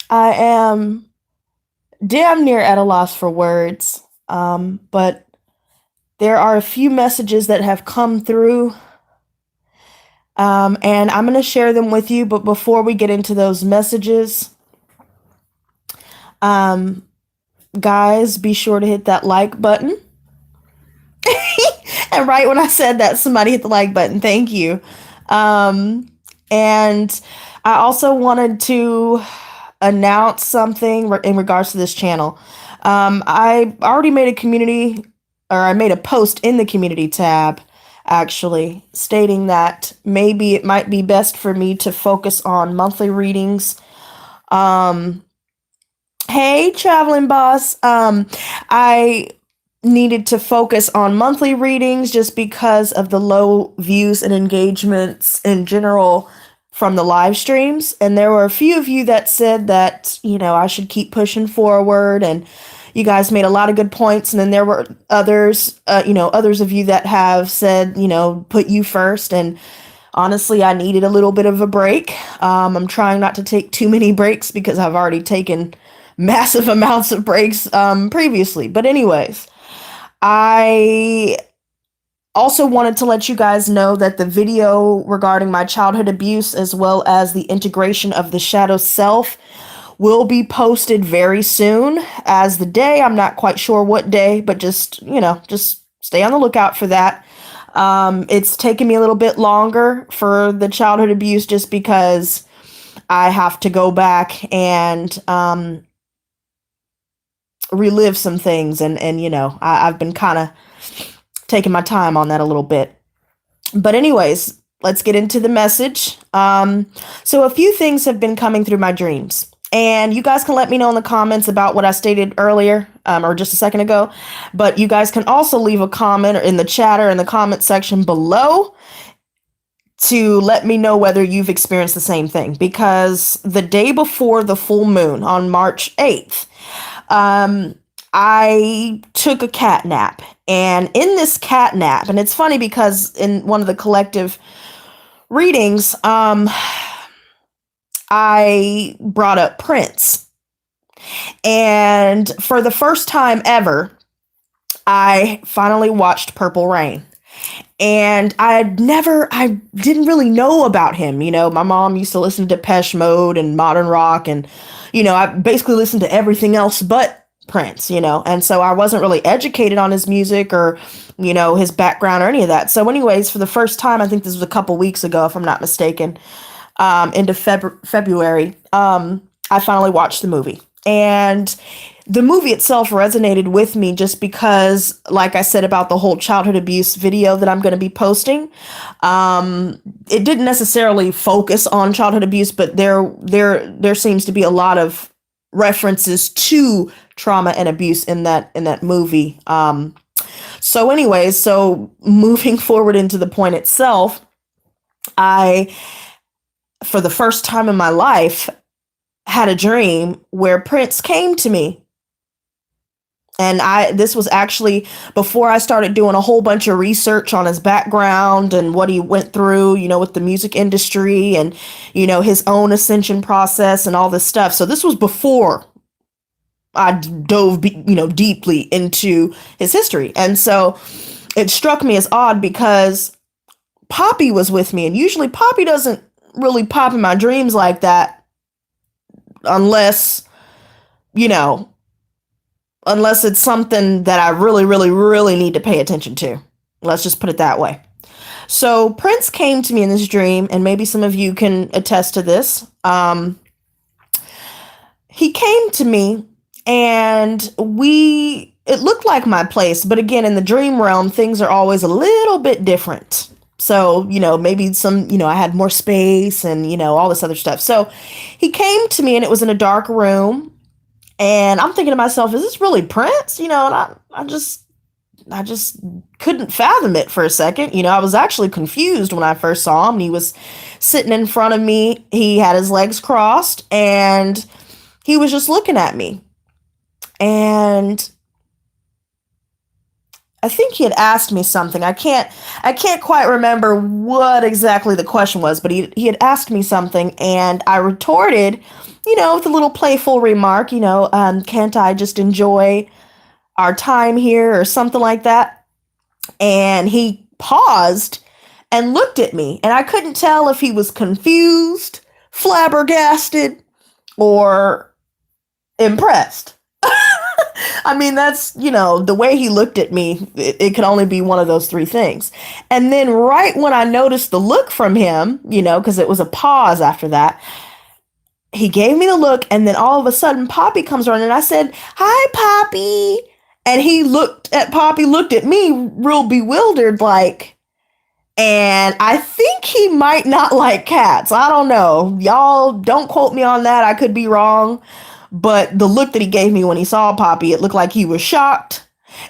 I am damn near at a loss for words, but there are a few messages that have come through, and I'm going to share them with you. But before we get into those messages, um, guys, be sure to hit that like button. And right when I said that, somebody hit the like button. Thank you. Um, and I also wanted to announce something in regards to this channel. I already made a community, or I made a post in the community tab, actually, stating that maybe it might be best for me to focus on monthly readings. Um, hey, traveling boss. I needed to focus on monthly readings just because of the low views and engagements in general from the live streams. And there were a few of you that said that, I should keep pushing forward, and you guys made a lot of good points. And then there were others, others of you that have said, put you first. And honestly, I needed a little bit of a break. I'm trying not to take too many breaks because I've already taken massive amounts of breaks previously. But anyways, I also wanted to let you guys know that the video regarding my childhood abuse, as well as the integration of the shadow self, will be posted very soon. As the day, I'm not quite sure what day, but just stay on the lookout for that. It's taken me a little bit longer for the childhood abuse just because I have to go back and relive some things, and I've been kind of taking my time on that a little bit. But anyways, let's get into the message. So a few things have been coming through my dreams, and you guys can let me know in the comments about what I stated earlier, or just a second ago. But you guys can also leave a comment in the chat or in the comment section below to let me know whether you've experienced the same thing, because the day before the full moon on March 8th, I took a cat nap, and in this cat nap, and it's funny because in one of the collective readings, I brought up Prince, and for the first time ever, I finally watched Purple Rain. And I didn't really know about him. My mom used to listen to Depeche Mode and modern rock, and, I basically listened to everything else but Prince, and so I wasn't really educated on his music or, his background or any of that. So anyways, for the first time, I think this was a couple weeks ago, if I'm not mistaken, into February, I finally watched the movie. And the movie itself resonated with me just because, like I said about the whole childhood abuse video that I'm going to be posting, it didn't necessarily focus on childhood abuse, but there seems to be a lot of references to trauma and abuse in that movie. So anyways, so moving forward into the point itself, I, for the first time in my life, had a dream where Prince came to me. And this was actually before I started doing a whole bunch of research on his background and what he went through, with the music industry and, his own ascension process and all this stuff. So this was before I dove, deeply into his history. And so it struck me as odd because Poppy was with me. And usually Poppy doesn't really pop in my dreams like that unless it's something that I really, really, really need to pay attention to. Let's just put it that way. So Prince came to me in this dream, and maybe some of you can attest to this. He came to me, and it looked like my place, but again, in the dream realm, things are always a little bit different. So, maybe I had more space and, all this other stuff. So he came to me, and it was in a dark room. And I'm thinking to myself, is this really Prince? And I just couldn't fathom it for a second. I was actually confused when I first saw him. And he was sitting in front of me. He had his legs crossed, and he was just looking at me. And I think he had asked me something. I can't quite remember what exactly the question was, but he had asked me something, and I retorted, with a little playful remark, can't I just enjoy our time here or something like that? And he paused and looked at me, and I couldn't tell if he was confused, flabbergasted, or impressed. I mean, that's, the way he looked at me, it could only be one of those three things. And then right when I noticed the look from him, because it was a pause after that, he gave me the look, and then all of a sudden Poppy comes around, and I said, "Hi, Poppy." And he looked at Poppy, looked at me real bewildered, like, and I think he might not like cats. I don't know. Y'all don't quote me on that. I could be wrong. But the look that he gave me when he saw Poppy, it looked like he was shocked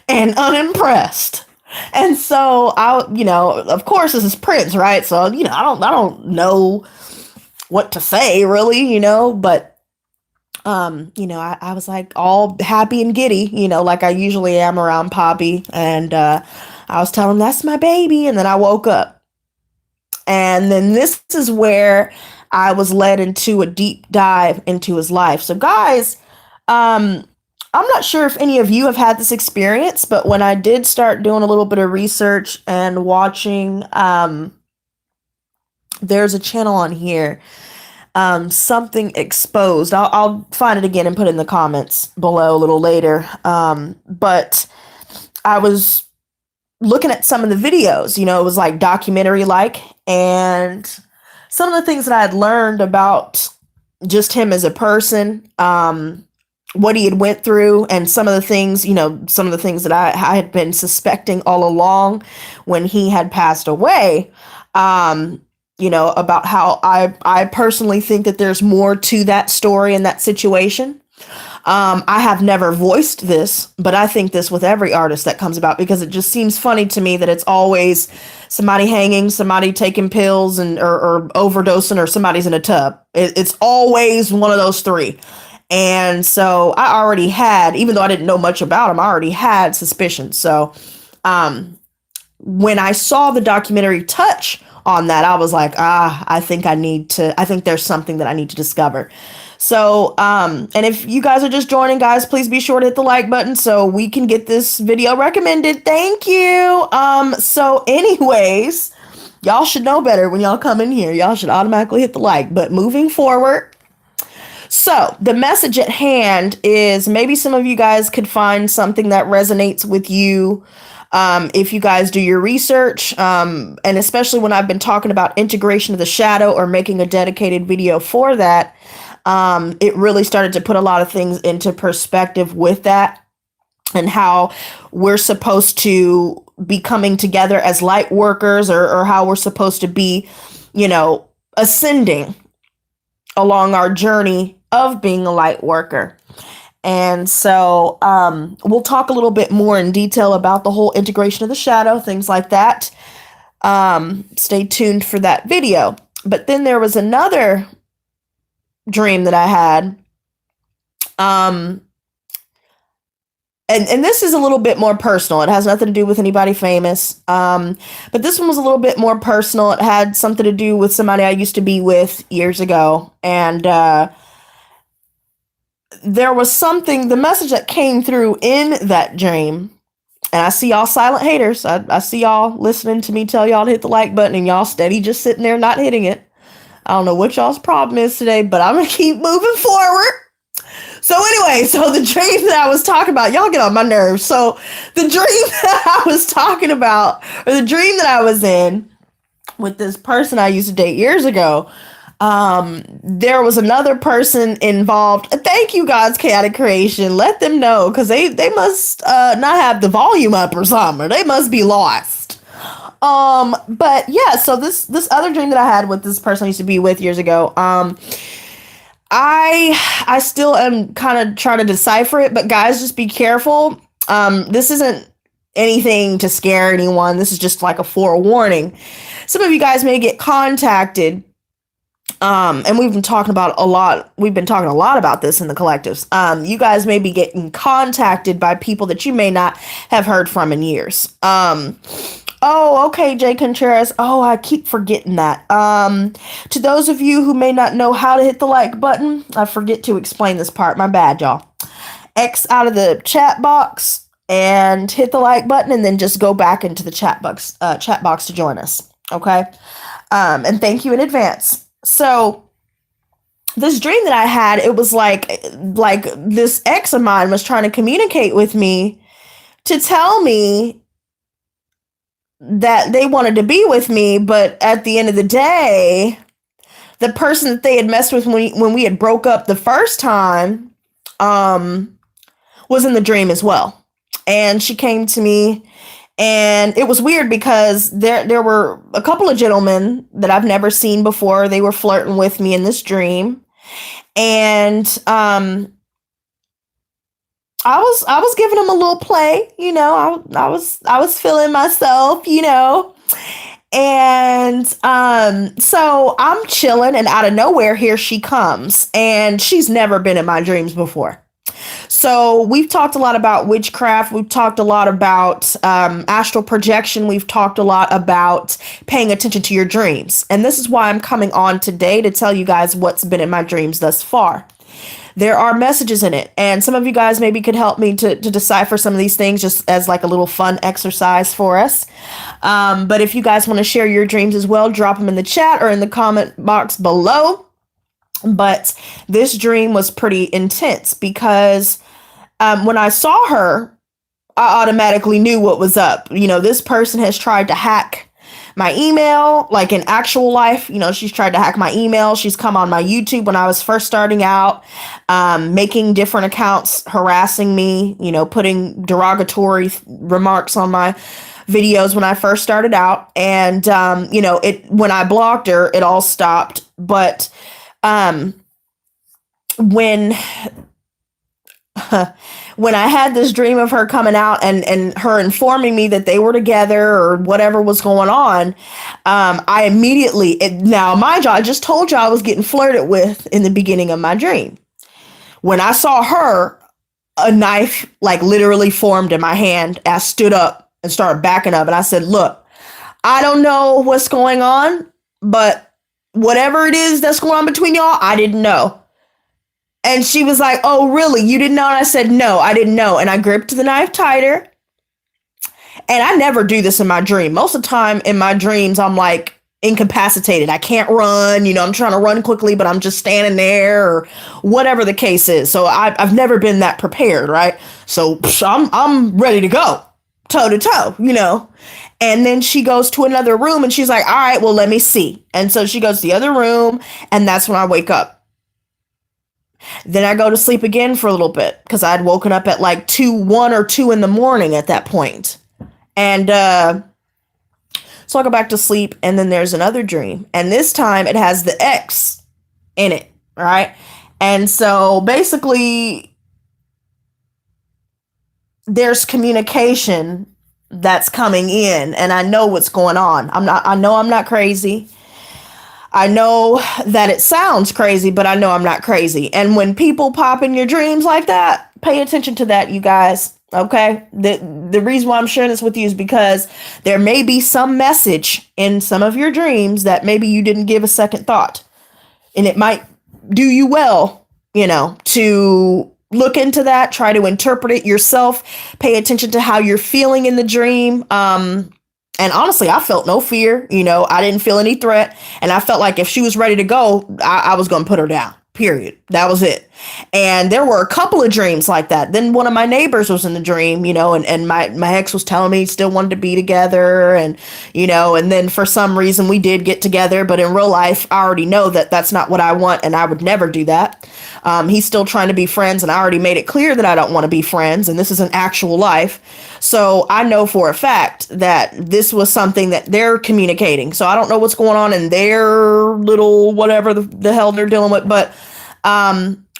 and unimpressed. And so of course this is Prince, right? So, I don't know what to say really, but I was like all happy and giddy, like I usually am around Poppy. And I was telling him that's my baby. And then I woke up. And then this is where I was led into a deep dive into his life. So guys, I'm not sure if any of you have had this experience, but when I did start doing a little bit of research and watching, there's a channel on here, Something Exposed. I'll find it again and put it in the comments below a little later. But I was looking at some of the videos, it was like documentary like, and some of the things that I had learned about just him as a person, what he had went through, and some of the things, that I had been suspecting all along when he had passed away, about how I personally think that there's more to that story and that situation. I have never voiced this, but I think this with every artist that comes about, because it just seems funny to me that it's always somebody hanging, somebody taking pills or overdosing, or somebody's in a tub. It's always one of those three. And so I already had, even though I didn't know much about him, I already had suspicions. So when I saw the documentary touch on that, I was like, I think there's something that I need to discover. So, and if you guys are just joining, guys, please be sure to hit the like button so we can get this video recommended. Thank you. So anyways, y'all should know better when y'all come in here. Y'all should automatically hit the like. But moving forward, so the message at hand is, maybe some of you guys could find something that resonates with you. If you guys do your research, and especially when I've been talking about integration of the shadow or making a dedicated video for that, it really started to put a lot of things into perspective with that, and how we're supposed to be coming together as light workers, or how we're supposed to be, ascending along our journey of being a light worker. And so we'll talk a little bit more in detail about the whole integration of the shadow, things like that. Stay tuned for that video. But then there was another dream that I had. And this is a little bit more personal. It has nothing to do with anybody famous. But this one was a little bit more personal. It had something to do with somebody I used to be with years ago. And there was something, the message that came through in that dream. And I see y'all silent haters. I see y'all listening to me tell y'all to hit the like button, and y'all steady just sitting there not hitting it. I don't know what y'all's problem is today, but I'm going to keep moving forward. So anyway, so the dream that I was talking about, y'all get on my nerves. So the dream that I was talking about, or the dream that I was in with this person I used to date years ago, there was another person involved. Thank you, God's Chaotic Creation. Let them know, because they must not have the volume up or something, or they must be lost. But yeah, so this other dream that I had with this person I used to be with years ago, I still am kind of trying to decipher it, but guys, just be careful. This isn't anything to scare anyone. This is just like a forewarning. Some of you guys may get contacted And we've been talking a lot about this in the collectives. You guys may be getting contacted by people that you may not have heard from in years. Oh, okay, Jay Contreras. Oh, I keep forgetting that. To those of you who may not know how to hit the like button, I forget to explain this part. My bad, y'all. X out of the chat box and hit the like button, and then just go back into the chat box to join us. Okay. And thank you in advance. So this dream that I had, it was like this ex of mine was trying to communicate with me to tell me that they wanted to be with me, but at the end of the day, the person that they had messed with when we had broke up the first time was in the dream as well. And she came to me, and it was weird because there were a couple of gentlemen that I've never seen before. They were flirting with me in this dream. And I was giving them a little play, you know. I was feeling myself, you know. And so I'm chilling, and out of nowhere, here she comes. And she's never been in my dreams before. So we've talked a lot about witchcraft. We've talked a lot about astral projection. We've talked a lot about paying attention to your dreams. And this is why I'm coming on today to tell you guys what's been in my dreams thus far. There are messages in it, and some of you guys maybe could help me to decipher some of these things just as like a little fun exercise for us. But if you guys want to share your dreams as well, drop them in the chat or in the comment box below. But this dream was pretty intense because when I saw her, I automatically knew what was up. You know, this person has tried to hack my email, like in actual life. You know, she's tried to hack my email. She's come on my YouTube when I was first starting out, making different accounts, harassing me, you know, putting derogatory remarks on my videos when I first started out. And, you know, when I blocked her, it all stopped. But when I had this dream of her coming out and her informing me that they were together or whatever was going on, I immediately, now mind you, I just told you I was getting flirted with in the beginning of my dream. When I saw her, a knife like literally formed in my hand. I stood up and started backing up, and I said, look, I don't know what's going on, but whatever it is that's going on between y'all, I didn't know. And she was like, oh, really? You didn't know? And I said, no, I didn't know. And I gripped the knife tighter. And I never do this in my dream. Most of the time in my dreams, I'm like incapacitated. I can't run. You know, I'm trying to run quickly, but I'm just standing there or whatever the case is. So I've never been that prepared, right? So I'm ready to go toe to toe, you know. And then she goes to another room and she's like, all right, well, let me see. And so she goes to the other room, and that's when I wake up. Then I go to sleep again for a little bit because I'd woken up at like 1 or 2 in the morning at that point. And so I go back to sleep, and then there's another dream. And this time it has the X in it, right? And so basically there's communication that's coming in, and I know what's going on. I know I'm not crazy. I know that it sounds crazy, but I know I'm not crazy. And when people pop in your dreams like that, pay attention to that, you guys. Okay. The reason why I'm sharing this with you is because there may be some message in some of your dreams that maybe you didn't give a second thought, and it might do you well, you know, to look into that, try to interpret it yourself, pay attention to how you're feeling in the dream. And honestly, I felt no fear. You know, I didn't feel any threat. And I felt like if she was ready to go, I was going to put her down. Period. That was it. And there were a couple of dreams like that. Then one of my neighbors was in the dream, you know, and my ex was telling me he still wanted to be together. And, you know, and then for some reason we did get together. But in real life, I already know that that's not what I want, and I would never do that. He's still trying to be friends, and I already made it clear that I don't want to be friends. And this is an actual life. So I know for a fact that this was something that they're communicating. So I don't know what's going on in their little whatever the hell they're dealing with, but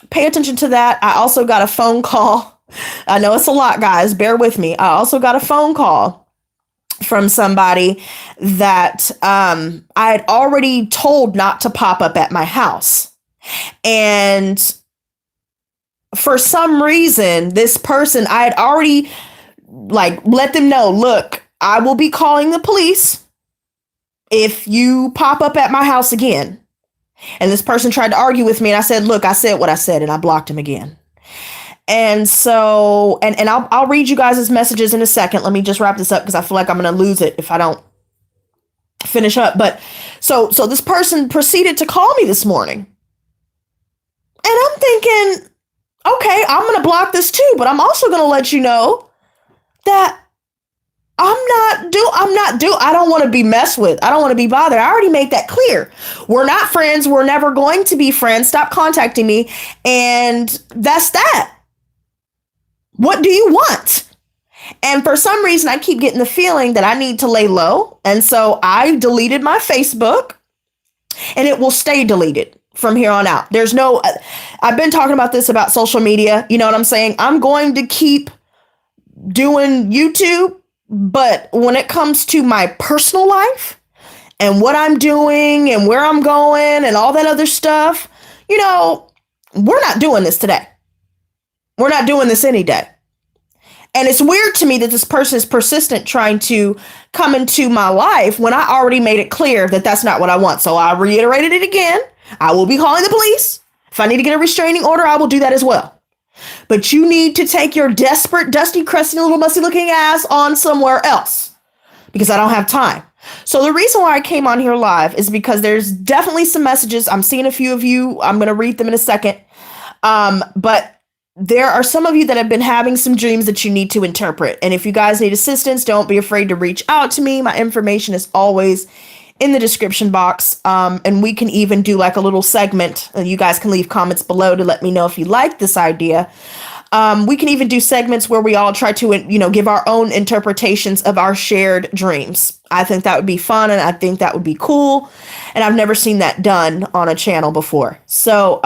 pay attention to that. I also got a phone call. I know it's a lot, guys. Bear with me. I also got a phone call from somebody that I had already told not to pop up at my house. And for some reason, this person, I had already like let them know, look, I will be calling the police if you pop up at my house again. And this person tried to argue with me, and I said, look, I said what I said, and I blocked him again. And so, and I'll read you guys' messages in a second. Let me just wrap this up because I feel like I'm going to lose it if I don't finish up. But so this person proceeded to call me this morning. And I'm thinking, okay, I'm going to block this too, but I'm also going to let you know that I don't want to be messed with. I don't want to be bothered. I already made that clear. We're not friends. We're never going to be friends. Stop contacting me. And that's that. What do you want? And for some reason, I keep getting the feeling that I need to lay low. And so I deleted my Facebook, and it will stay deleted from here on out. I've been talking about this about social media. You know what I'm saying? I'm going to keep doing YouTube, but when it comes to my personal life and what I'm doing and where I'm going and all that other stuff, we're not doing this today. We're not doing this any day. And it's weird to me that this person is persistent trying to come into my life when I already made it clear that that's not what I want. So I reiterated it again. I will be calling the police. If I need to get a restraining order, I will do that as well. But you need to take your desperate, dusty, crusty, little musty looking ass on somewhere else because I don't have time. So the reason why I came on here live is because there's definitely some messages. I'm seeing a few of you. I'm going to read them in a second. But there are some of you that have been having some dreams that you need to interpret. And if you guys need assistance, don't be afraid to reach out to me. My information is always in the description box. And we can even do like a little segment. You guys can leave comments below to let me know if you like this idea. We can even do segments where we all try to, give our own interpretations of our shared dreams. I think that would be fun, and I think that would be cool. And I've never seen that done on a channel before. So,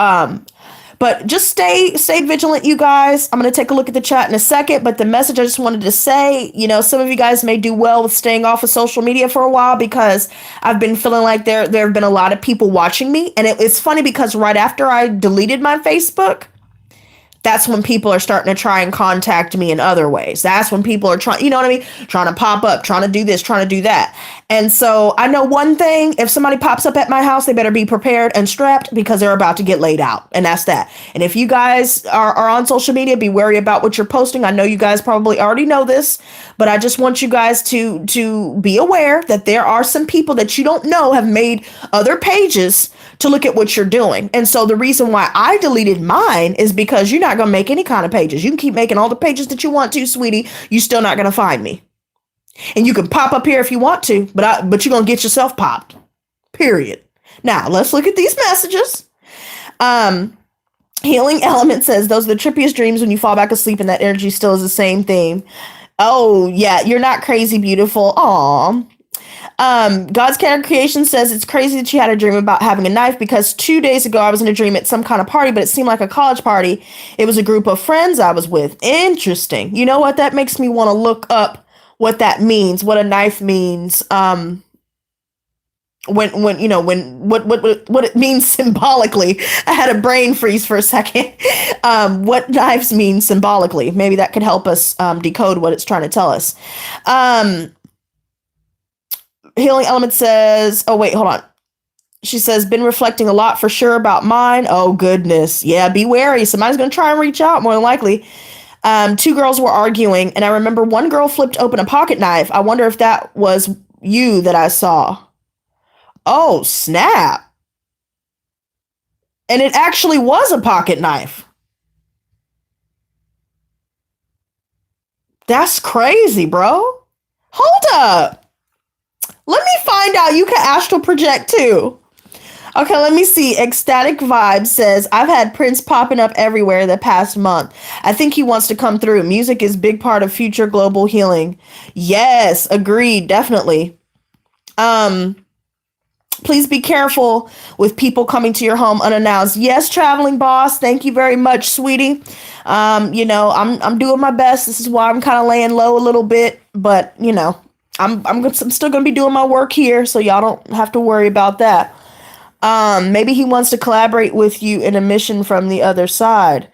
but just stay vigilant, you guys. I'm going to take a look at the chat in a second. But the message I just wanted to say, some of you guys may do well with staying off of social media for a while because I've been feeling like there have been a lot of people watching me. And it's funny because right after I deleted my Facebook, that's when people are starting to try and contact me in other ways. That's when people are trying, trying to pop up, trying to do this, trying to do that. And so I know one thing, if somebody pops up at my house, they better be prepared and strapped because they're about to get laid out. And that's that. And if you guys are on social media, be wary about what you're posting. I know you guys probably already know this, but I just want you guys to be aware that there are some people that you don't know have made other pages to look at what you're doing. And so the reason why I deleted mine is because you're not going to make any kind of pages. You can keep making all the pages that you want to, sweetie. You're still not going to find me. And you can pop up here if you want to, but you're going to get yourself popped. Period. Now, let's look at these messages. Healing Element says, those are the trippiest dreams when you fall back asleep and that energy still is the same theme. Oh, yeah. You're not crazy, beautiful. Aw. God's Canon Creation says it's crazy that she had a dream about having a knife because 2 days ago I was in a dream at some kind of party, but it seemed like a college party. It was a group of friends I was with. Interesting. You know what? That makes me want to look up what that means, what a knife means. What it means symbolically. I had a brain freeze for a second. What knives mean symbolically. Maybe that could help us decode what it's trying to tell us. Healing Element says, oh, wait, hold on. She says, been reflecting a lot for sure about mine. Oh, goodness. Yeah, be wary. Somebody's going to try and reach out more than likely. Two girls were arguing, and I remember one girl flipped open a pocket knife. I wonder if that was you that I saw. Oh, snap. And it actually was a pocket knife. That's crazy, bro. Hold up. Let me find out. You can astral project too. Okay, let me see. Ecstatic Vibe says, I've had Prince popping up everywhere the past month. I think he wants to come through. Music is a big part of future global healing. Yes, agreed. Definitely. Please be careful with people coming to your home unannounced. Yes, traveling boss. Thank you very much, sweetie. I'm doing my best. This is why I'm kind of laying low a little bit, but I'm still gonna be doing my work here, so y'all don't have to worry about that. Maybe he wants to collaborate with you in a mission from the other side.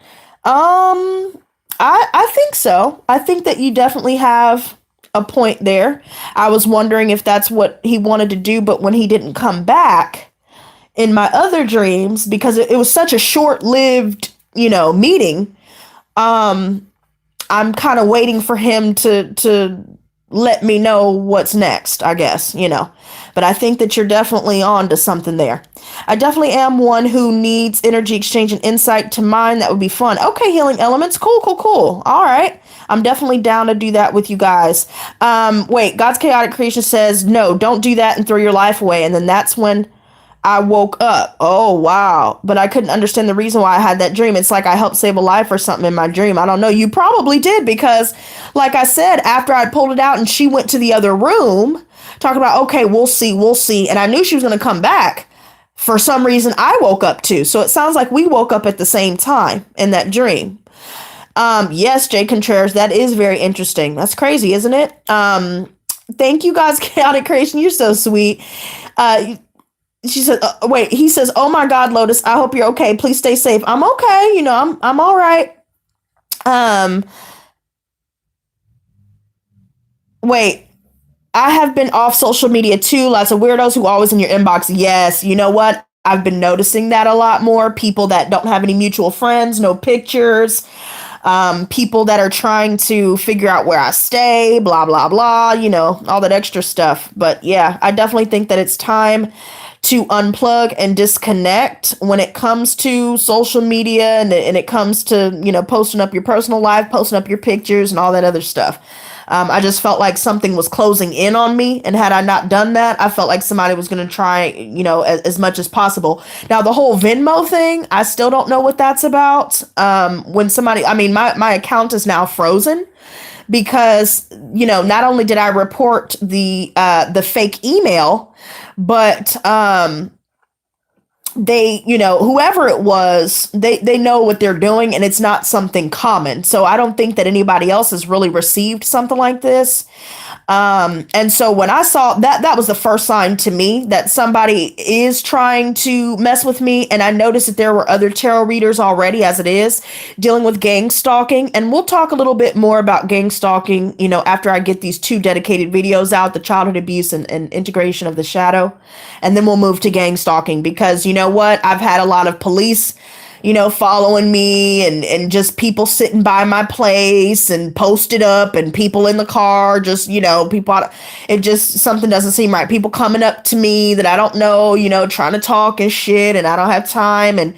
I think so. I think that you definitely have a point there. I was wondering if that's what he wanted to do, but when he didn't come back in my other dreams, because it was such a short-lived, meeting, I'm kind of waiting for him to let me know what's next, I guess, But I think that you're definitely on to something there. I definitely am one who needs energy exchange and insight to mine. That would be fun. Okay, healing elements. Cool, cool, cool. All right. I'm definitely down to do that with you guys. Wait, God's chaotic creation says, no, don't do that and throw your life away. And then that's when I woke up. Oh, wow. But I couldn't understand the reason why I had that dream. It's like I helped save a life or something in my dream. I don't know. You probably did because, like I said, after I pulled it out and she went to the other room, talking about, okay, we'll see, we'll see. And I knew she was going to come back. For some reason, I woke up too. So it sounds like we woke up at the same time in that dream. Yes, Jay Contreras, that is very interesting. That's crazy, isn't it? Thank you guys, Chaotic Creation. You're so sweet. She said, wait, he says, oh my God, Lotus, I hope you're okay. Please stay safe. I'm okay. I'm all right. Wait, I have been off social media too. Lots of weirdos who always in your inbox. Yes. You know what? I've been noticing that a lot more. People that don't have any mutual friends, no pictures, people that are trying to figure out where I stay, blah, blah, blah, all that extra stuff. But yeah, I definitely think that it's time to unplug and disconnect when it comes to social media and it comes to, posting up your personal life, posting up your pictures and all that other stuff. I just felt like something was closing in on me. And had I not done that, I felt like somebody was going to try, as much as possible. Now, the whole Venmo thing, I still don't know what that's about. When somebody, my account is now frozen because, not only did I report the fake email, but they, whoever it was, they know what they're doing and it's not something common. So I don't think that anybody else has really received something like this. And so when I saw that was the first sign to me that somebody is trying to mess with me. And I noticed that there were other tarot readers already as it is dealing with gang stalking. And we'll talk a little bit more about gang stalking, after I get these 2 dedicated videos out, the childhood abuse and integration of the shadow. And then we'll move to gang stalking because you know what? I've had a lot of police following me and just people sitting by my place and posted up and people in the car, just, people, it just, something doesn't seem right. People coming up to me that I don't know, trying to talk and shit and I don't have time. And,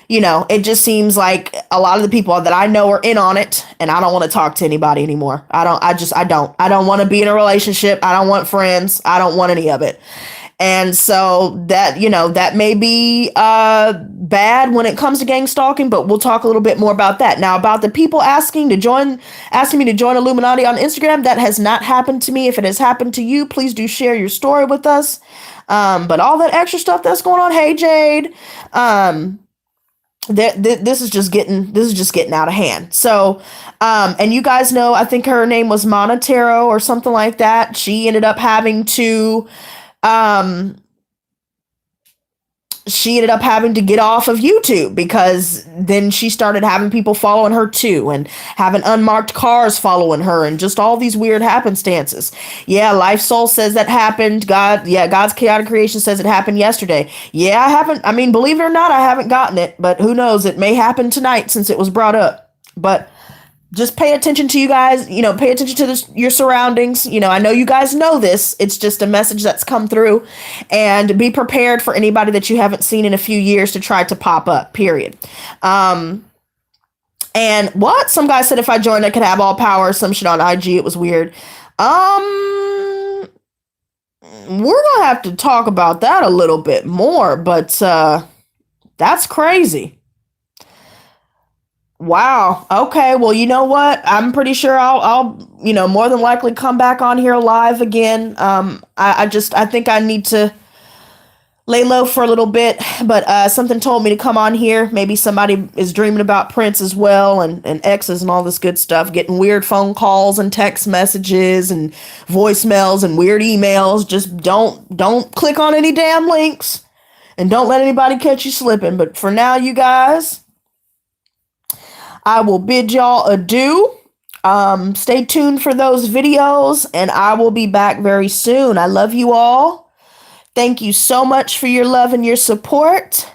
it just seems like a lot of the people that I know are in on it and I don't want to talk to anybody anymore. I don't want to be in a relationship. I don't want friends. I don't want any of it. And so that, that may be bad when it comes to gang stalking, but we'll talk a little bit more about that. Now, about the people asking me to join Illuminati on Instagram, that has not happened to me. If it has happened to you, please do share your story with us. But all that extra stuff that's going on, hey Jade, this is just getting out of hand. So, and you guys know, I think her name was Mana Tarot or something like that. She ended up having to get off of YouTube because then she started having people following her too and having unmarked cars following her and just all these weird happenstances. Yeah, Life Soul says that happened. God's chaotic creation says it happened yesterday. Yeah, I haven't, believe it or not, I haven't gotten it, but who knows, it may happen tonight since it was brought up. But just pay attention to you guys, pay attention to your surroundings. I know you guys know this. It's just a message that's come through, and be prepared for anybody that you haven't seen in a few years to try to pop up, period. And what? Some guy said if I joined, I could have all power. Some shit on IG. It was weird. We're gonna have to talk about that a little bit more, but that's crazy. Wow. Okay. Well, you know what? I'm pretty sure I'll more than likely come back on here live again. I think I need to lay low for a little bit, but something told me to come on here. Maybe somebody is dreaming about Prince as well, and exes and all this good stuff, getting weird phone calls and text messages and voicemails and weird emails. Just don't click on any damn links, and don't let anybody catch you slipping. But for now, you guys, I will bid y'all adieu. Stay tuned for those videos, and I will be back very soon. I love you all. Thank you so much for your love and your support.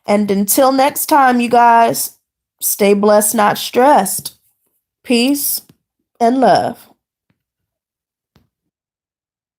And until next time, you guys, stay blessed, not stressed. Peace and love.